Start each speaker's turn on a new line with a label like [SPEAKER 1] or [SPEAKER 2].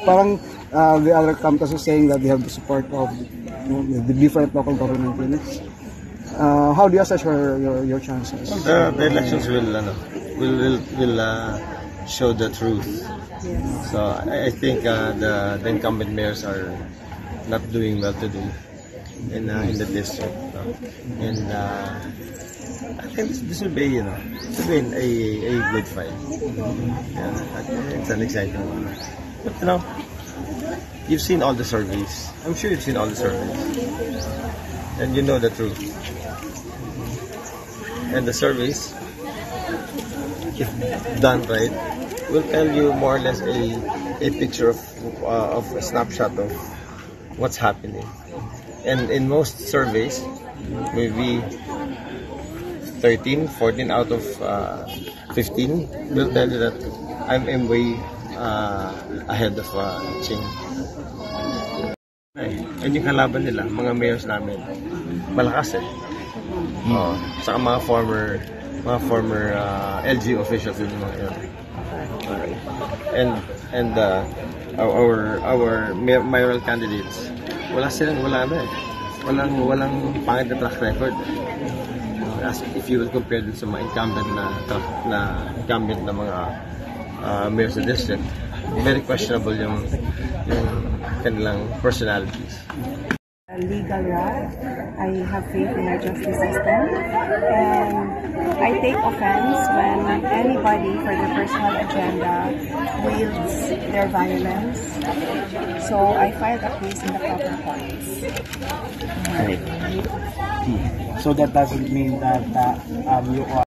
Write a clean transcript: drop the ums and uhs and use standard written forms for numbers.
[SPEAKER 1] Parang the other campus is saying that they have the support of the different local government units. How do you assess your chances?
[SPEAKER 2] The elections will show the truth.
[SPEAKER 3] Yes.
[SPEAKER 2] So I think the incumbent mayors are not doing well today in the district, and I think this will be a good fight. Yeah, it's an exciting one. But you've seen all the surveys. I'm sure you've seen all the surveys, and you know the truth. And the surveys, if done right, will tell you more or less a picture of a snapshot of what's happening. And in most surveys, maybe 13, 14 out of 15 will tell you that I'm way ahead of Ching. And yung kalaban nila, mga mayors namin, malakas eh. Saka mga former LG officials din mga yun. And our mayoral candidates, wala na eh. Walang pangit na track record. As if you will compare din sa mga incumbent na mga mayors of the district, very questionable yung kanilang personalities.
[SPEAKER 3] Legal route. I have faith in our justice system, and I take offense when anybody for their personal agenda wields their violence. So I filed a case in the proper courts.
[SPEAKER 1] Right. So that doesn't mean that you are